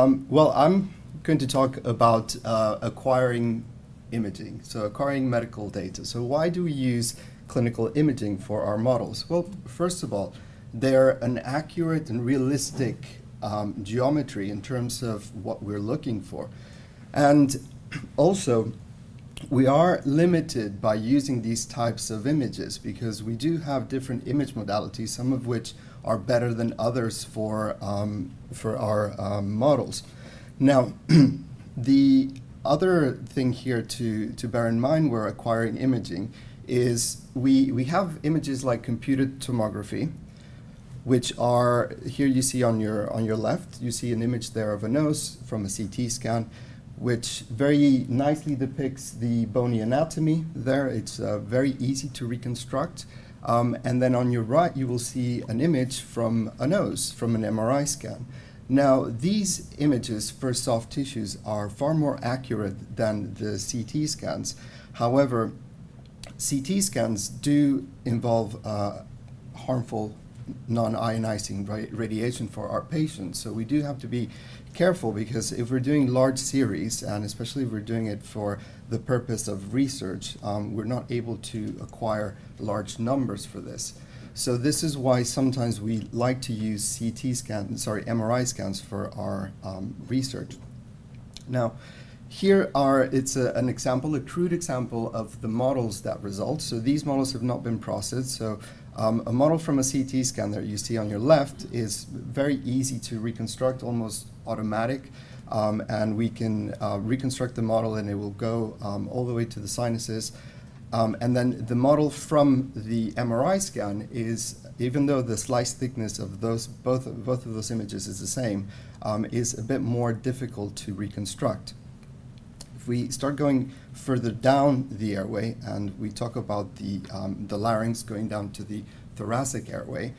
Well, I'm going to talk about acquiring imaging, so acquiring medical data. So why do we use clinical imaging for our models? Well, first of all, they're an accurate and realistic geometry in terms of what we're looking for. And also, we are limited by using these types of images because we do have different image modalities, some of which are better than others for our models. Now, the other thing here to bear in mind when acquiring imaging is we have images like computed tomography, which are, here you see on your left, you see an image there of a nose from a CT scan, which very nicely depicts the bony anatomy there. It's very easy to reconstruct. And then on your right, you will see an image from a nose, from an MRI scan. Now, these images for soft tissues are far more accurate than the CT scans. However, CT scans do involve harmful non-ionizing radiation for our patients. So we do have to be careful, because if we're doing large series, and especially if we're doing it for the purpose of research, we're not able to acquire large numbers for this. So this is why sometimes we like to use MRI scans for our research. Now, here it's an example, a crude example of the models that result. So these models have not been processed. So a model from a CT scan that you see on your left is very easy to reconstruct, almost automatic. And we can reconstruct the model, and it will go all the way to the sinuses. And then the model from the MRI scan is, even though the slice thickness of both of those images is the same, is a bit more difficult to reconstruct. If we start going further down the airway, and we talk about the larynx going down to the thoracic airway,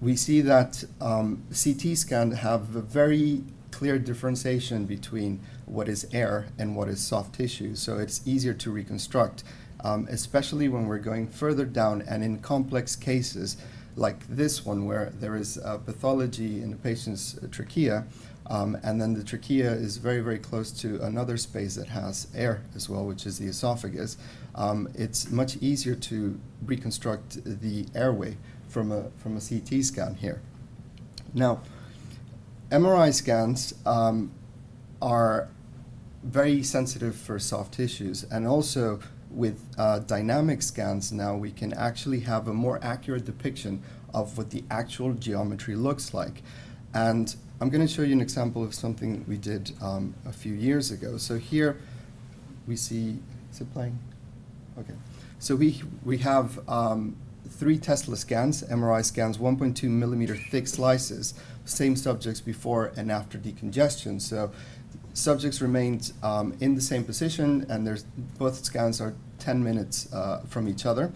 we see that CT scans have a very clear differentiation between what is air and what is soft tissue, so it's easier to reconstruct, especially when we're going further down and in complex cases like this one, where there is pathology in the patient's trachea, and then the trachea is very, very close to another space that has air as well, which is the esophagus. It's much easier to reconstruct the airway from a CT scan here. Now, MRI scans are very sensitive for soft tissues, and also with dynamic scans now we can actually have a more accurate depiction of what the actual geometry looks like. And I'm going to show you an example of something we did a few years ago. So here we see, is it playing? Okay. So we have 3 Tesla scans, MRI scans, 1.2 millimeter thick slices, same subjects before and after decongestion. So subjects remained in the same position, and both scans are 10 minutes from each other.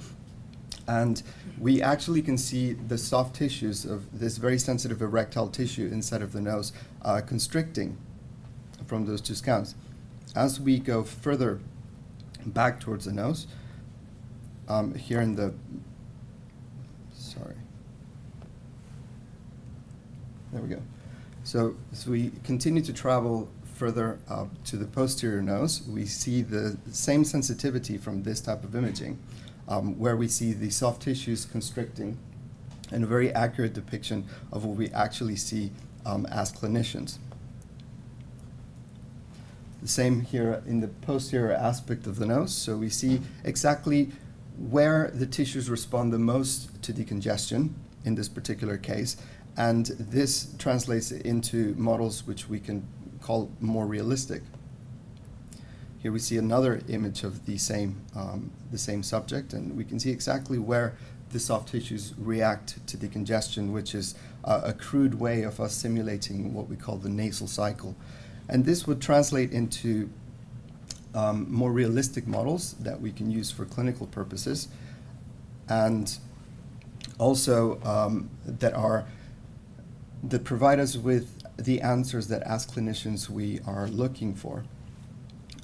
And we actually can see the soft tissues of this very sensitive erectile tissue inside of the nose constricting from those 2 scans. As we go further back towards the nose, here in the, there we go. So as we continue to travel further up to the posterior nose, we see the same sensitivity from this type of imaging, where we see the soft tissues constricting, and a very accurate depiction of what we actually see as clinicians. The same here in the posterior aspect of the nose. So we see exactly where the tissues respond the most to decongestion in this particular case. And this translates into models which we can call more realistic. Here we see another image of the same subject, and we can see exactly where the soft tissues react to decongestion, which is a crude way of us simulating what we call the nasal cycle. And this would translate into more realistic models that we can use for clinical purposes, and also that provide us with the answers that as clinicians we are looking for.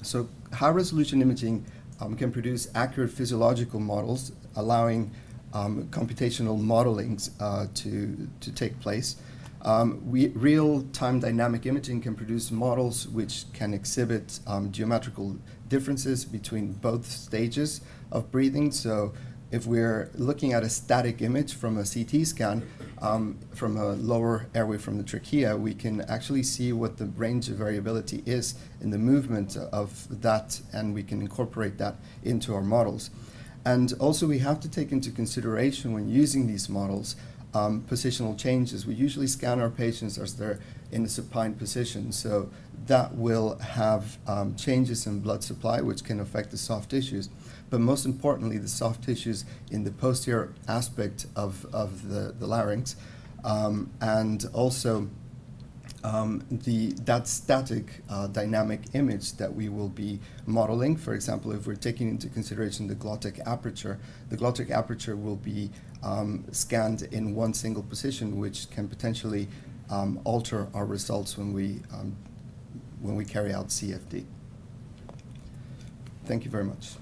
So high-resolution imaging can produce accurate physiological models, allowing computational modeling to take place. Real-time dynamic imaging can produce models which can exhibit geometrical differences between both stages of breathing. So if we're looking at a static image from a CT scan, from a lower airway from the trachea, we can actually see what the range of variability is in the movement of that, and we can incorporate that into our models. And also we have to take into consideration when using these models positional changes. We usually scan our patients as they're in a supine position, so that will have changes in blood supply which can affect the soft tissues. But most importantly, the soft tissues in the posterior aspect of the larynx, and also that static dynamic image that we will be modeling. For example, if we're taking into consideration the glottic aperture will be scanned in one single position, which can potentially alter our results when we carry out CFD. Thank you very much.